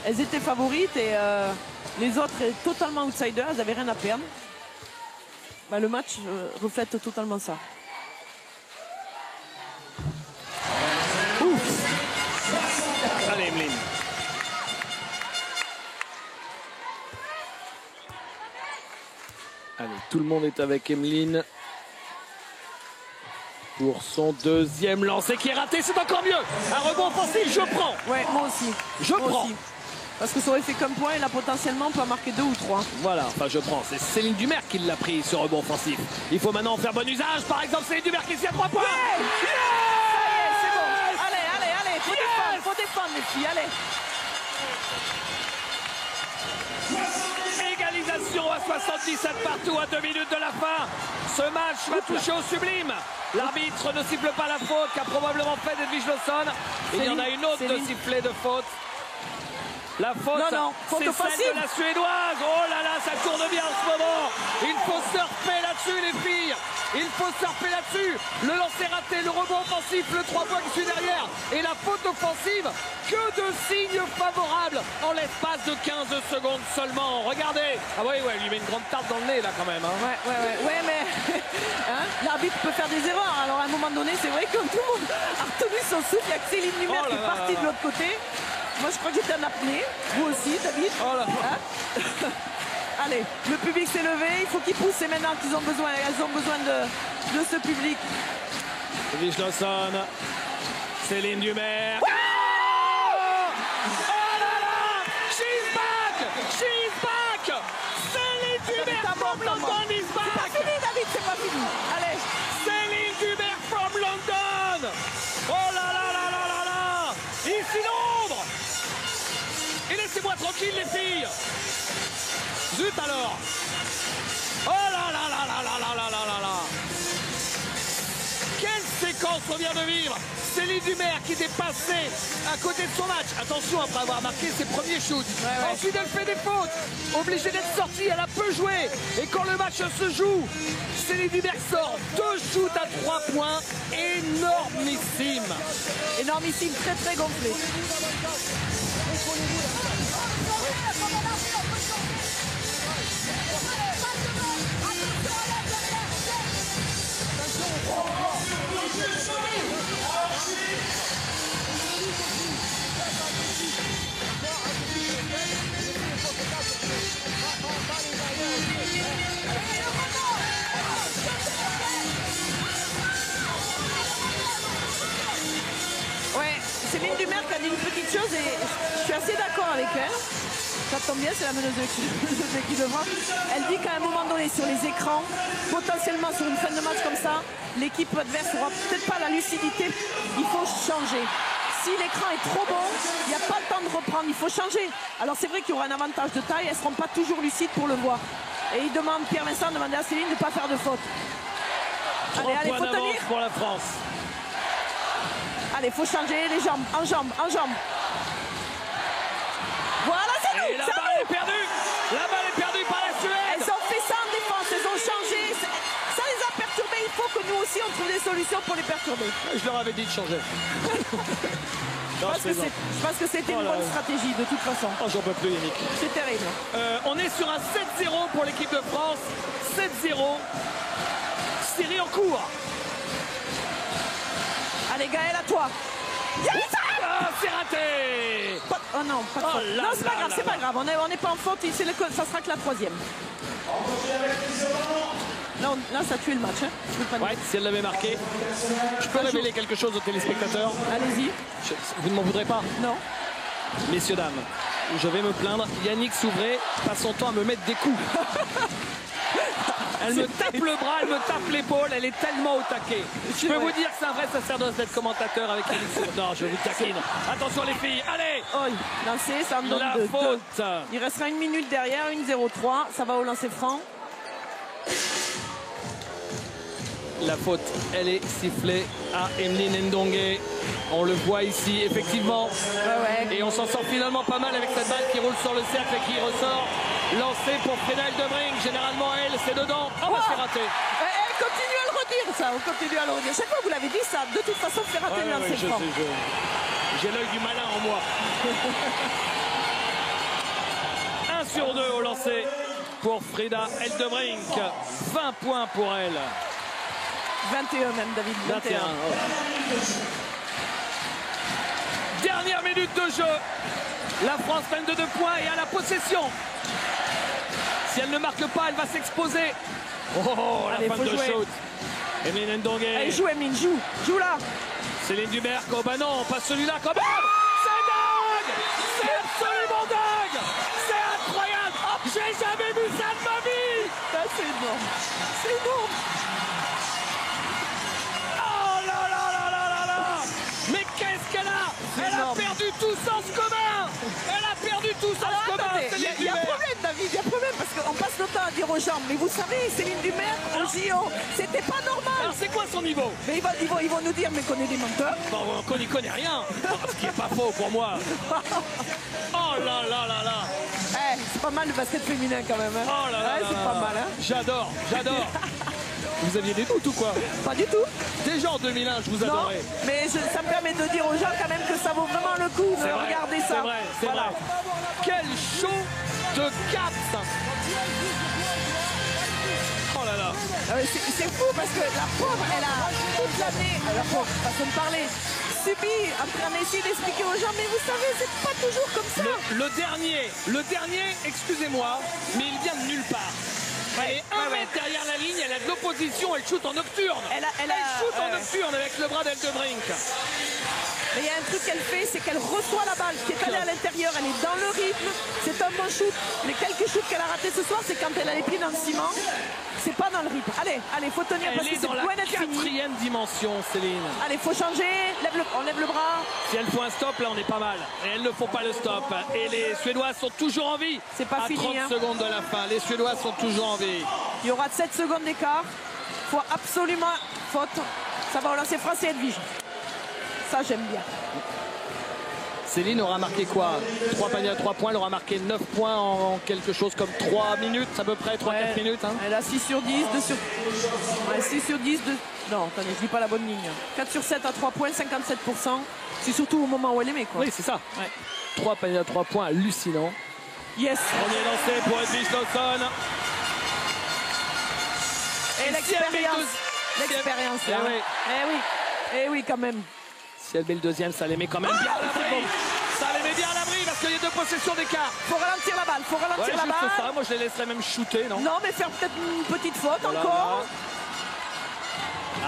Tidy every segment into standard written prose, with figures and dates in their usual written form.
elles étaient favorites et les autres totalement outsiders, elles n'avaient rien à perdre. Bah, le match reflète totalement ça. Allez, Emeline. Allez, tout le monde est avec Emeline pour son deuxième lancer qui est raté. C'est encore mieux. Un rebond offensif, je prends. Ouais, moi aussi. Je prends. Aussi. Parce que ça aurait fait comme point et là potentiellement on peut en marquer 2 ou 3. Voilà, enfin je prends. C'est Céline Dumer qui l'a pris, ce rebond offensif. Il faut maintenant en faire bon usage. Par exemple, Céline Dumer qui s'y a 3 points. Yeah, yeah, c'est bon. Allez. Faut défendre les filles, allez. Égalisation à 77 partout à 2 minutes de la fin. Ce match va toucher au sublime. L'arbitre ne siffle pas la faute qu'a probablement fait Edwige Lawson. Il y en a une autre de sifflet de faute. La faute, c'est celle de la Suédoise. Oh là là, ça tourne bien en ce moment. Il faut surfer là-dessus, les filles. Il faut surfer là-dessus. Le lancer raté, le rebond offensif, le 3 points qui suit derrière. Et la faute offensive. Que de signes favorables en l'espace de 15 secondes seulement. Regardez. Ah oui, il lui met une grande tarte dans le nez là quand même. Hein. Ouais, mais hein, l'arbitre peut faire des erreurs. Alors à un moment donné, c'est vrai que tout le monde a retenu son souffle. Il y a que Céline Dumer qui est partie de l'autre côté. Moi, je crois que j'étais en apnée. Vous aussi, David. Oh là. Hein. Allez, le public s'est levé. Il faut qu'ils poussent. C'est maintenant qu'ils ont besoin. Elles ont besoin de ce public. Edwige Lawson. Céline Dumer. Ouais. Oh là là! She's back! She's back! Céline Dumer from London is back! C'est pas fini, David. C'est pas fini. Allez. Céline Dumer from London! Oh là là là là là là! Ici Londres! Et laissez-moi tranquille les filles! Zut alors! Oh là là là là là là là là là là! Quelle séquence on vient de vivre! Céline Dumer qui était passée à côté de son match. Attention, après avoir marqué ses premiers shoots. Ouais. Ensuite, elle fait des fautes. Obligée d'être sortie, elle a peu joué. Et quand le match se joue, Céline Dumer sort 2 shoots à 3 points. Énormissime. Énormissime, très très gonflé. Ouais, Céline Dumer qui a dit une petite chose et je suis assez d'accord avec elle. Ça tombe bien, c'est la meneuse de l'équipe de France. Elle dit qu'à un moment donné, sur les écrans, potentiellement sur une fin de match comme ça, l'équipe adverse n'aura peut-être pas la lucidité. Il faut changer. Si l'écran est trop bon, il n'y a pas le temps de reprendre, il faut changer. Alors c'est vrai qu'il y aura un avantage de taille, elles ne seront pas toujours lucides pour le voir. Et il demande, Pierre Vincent demandait à Céline de ne pas faire de faute. Allez, faut tenir. Pour la France. Allez, faut changer les jambes, en jambes. Voilà, c'est nous. Et la balle est perdue. La balle est perdue par la Suède. Elles ont fait ça en défense, elles ont changé. Ça les a perturbés. Il faut que nous aussi on trouve des solutions pour les perturber. Je leur avais dit de changer. Non, je pense que c'était une bonne stratégie de toute façon. Oh, j'en peux plus, Yannick. C'est terrible. On est sur un 7-0 pour l'équipe de France. 7-0. Série en cours. Allez, Gaël, à toi. Yes! Ah, c'est raté. Oh non, pas de faute. Non, c'est pas grave, c'est pas grave. On n'est pas en faute. Ça sera que la 3e. Là, ça a tué le match. Hein. Ouais, si elle l'avait marqué. Je peux révéler quelque chose aux téléspectateurs. Allez-y. Vous ne m'en voudrez pas? Non. Messieurs, dames, je vais me plaindre. Yannick Souvray passe son temps à me mettre des coups. Elle me tape le bras, elle me tape l'épaule, elle est tellement au taquet. Je peux vous dire que c'est un vrai sacerdoce d'être commentateur avec Yannick Souvray. Non, je vous taquine. Attention les filles, allez! Oh, lancé, ça me donne la faute. Il restera 1 minute derrière, 1-0-3. Ça va au lancer franc. La faute, elle est sifflée à Emeline Ndongue. On le voit ici, effectivement. Ouais. Et on s'en sort finalement pas mal avec cette balle qui roule sur le cercle et qui ressort. Lancé pour Frédéric Debring. Généralement, elle, c'est dedans. Oh, bah, c'est raté. Elle continue à le redire, ça. On continue à le redire. Chaque fois que vous l'avez dit, ça, de toute façon, fait rater le lancer franc. J'ai l'œil du malin en moi. lancé pour Frida Eldebrink. 20 points pour elle. 21 même, David. 21. Dernière minute de jeu. La France mène de 2 points et a la possession. Si elle ne marque pas, elle va s'exposer. Oh, la fin de shoot. Emeline Ndongue. Allez, joue Emeline, joue. Joue là. Céline Duberc. Oh bah non, pas celui-là quand même. C'est dingue. C'est absolument dingue. C'est incroyable. J'ai jamais vu ça de ma vie. Ça, c'est énorme. C'est énorme. Oh là là là là là là. Mais qu'est-ce qu'elle a? Elle a perdu tout sens commun. Elle a perdu tout sens commun. Il y a un problème, David, il y a un problème parce qu'on passe le temps à dire aux gens, mais vous savez, Céline Duberc au JO, c'était pas normal. Alors c'est quoi son niveau? Mais ils vont nous dire, mais qu'on est des menteurs. Bon, on n'y connaît rien. Ce qui n'est pas faux pour moi. Oh là là là là. Eh, c'est pas mal le basket féminin quand même. Hein. Oh là là, ouais, c'est pas mal. Hein. J'adore, j'adore. Vous aviez des doutes ou quoi? Pas du tout. Déjà en 2001, je vous adorais. Non, mais ça me permet de dire aux gens quand même que ça vaut vraiment le coup de regarder ça. C'est vrai, c'est vrai. Quel show de caps. Oh là là. C'est fou parce que la pauvre, elle a toute l'année, la pauvre, façon de parler, subi, en train d'essayer d'expliquer aux gens, mais vous savez, c'est pas toujours comme ça. Le dernier, excusez-moi, mais il vient de nulle part. Elle est 1 mètre derrière la ligne, elle a de l'opposition, elle shoot en nocturne. Elle shoot en nocturne avec le bras d'Eldebrink. Mais il y a un truc qu'elle fait, c'est qu'elle reçoit la balle qui est allée à l'intérieur, elle est dans le rythme, c'est un bon shoot. Les quelques shoots qu'elle a ratés ce soir, c'est quand elle a les pieds dans le ciment. C'est pas dans le rythme. Allez, faut tenir parce que c'est loin d'être fini. 4e dimension, Céline. Allez, faut changer. On lève le bras. Si elle faut un stop, là, on est pas mal. Et elles ne font pas le stop. Et les Suédois sont toujours en vie. C'est pas fini. 30 secondes de la fin. Les Suédois sont toujours en vie. Il y aura 7 secondes d'écart. Faut absolument faute. Ça va relancer France et Edwige. Ça, j'aime bien. Céline aura marqué quoi? 3 paniers à 3 points, elle aura marqué 9 points en quelque chose comme 3 minutes, à peu près 3-4 minutes. Hein. Elle a 6 sur 10, 2 sur... Ouais, 6 sur 10, 2... Non, attendez, je dis pas la bonne ligne. 4 sur 7 à 3 points, 57%. C'est surtout au moment où elle aimait, quoi. Oui, c'est ça. Ouais. 3 paniers à 3 points, hallucinant. Yes. Premier lancé pour Edwige Lawson. Et l'expérience. L'expérience, là. Oui. Eh oui, quand même. Si elle met le deuxième, ça les met quand même bien à l'abri. Ça les met bien à l'abri parce qu'il y a 2 possessions d'écart. Faut ralentir la balle, la balle. Ça. Moi, je les laisserais même shooter, non? Non, mais faire peut-être une petite faute encore.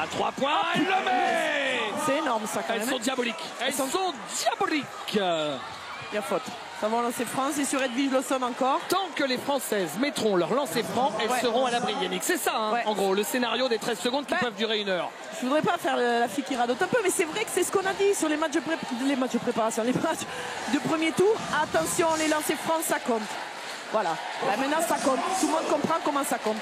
À 3 points, elle le met. C'est énorme, ça, quand même. Elles sont diaboliques. Elles sont diaboliques. Il y a faute. Ça va lancer France et sur Edwige Lawson encore. Tant que les Françaises mettront leur lancer franc, elles seront à l'abri, Yannick. C'est ça, hein, en gros, le scénario des 13 secondes qui peuvent durer 1 heure. Je voudrais pas faire la fille qui radote un peu, mais c'est vrai que c'est ce qu'on a dit sur les matchs de préparation, les matchs de premier tour. Attention, les lancers francs, ça compte. Voilà. Là, maintenant, ça compte. Tout le monde comprend comment ça compte.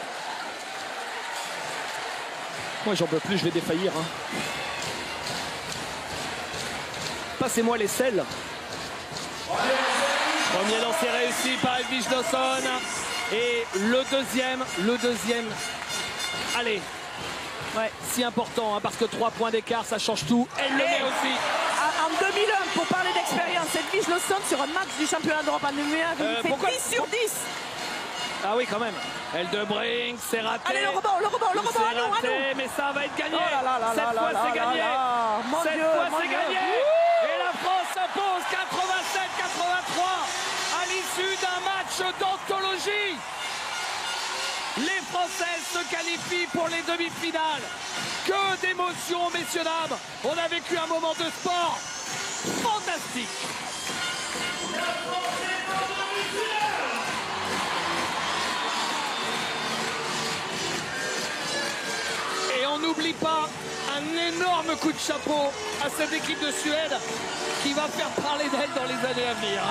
Moi, j'en peux plus, je vais défaillir. Hein. Passez-moi les selles. Premier lancer réussi par Edwige Lawson. Et le deuxième. Allez. Ouais, si important, hein, parce que 3 points d'écart, ça change tout. Elle le met aussi. En 2001, pour parler d'expérience, Edwige Lawson sur un match du championnat d'Europe en 2001 avait fait 10 sur 10. Ah oui, quand même. Eldebrink, c'est raté. Allez, le rebond, à nous. Mais ça va être gagné. Oh Cette fois, c'est gagné. Cette fois, c'est gagné. Et la France s'impose 87-83 à l'issue d'un match d'anthologie. Les Françaises se qualifient pour les demi-finales. Que d'émotions, messieurs, dames. On a vécu un moment de sport fantastique. Et on n'oublie pas un énorme coup de chapeau à cette équipe de Suède qui va faire parler d'elle dans les années à venir.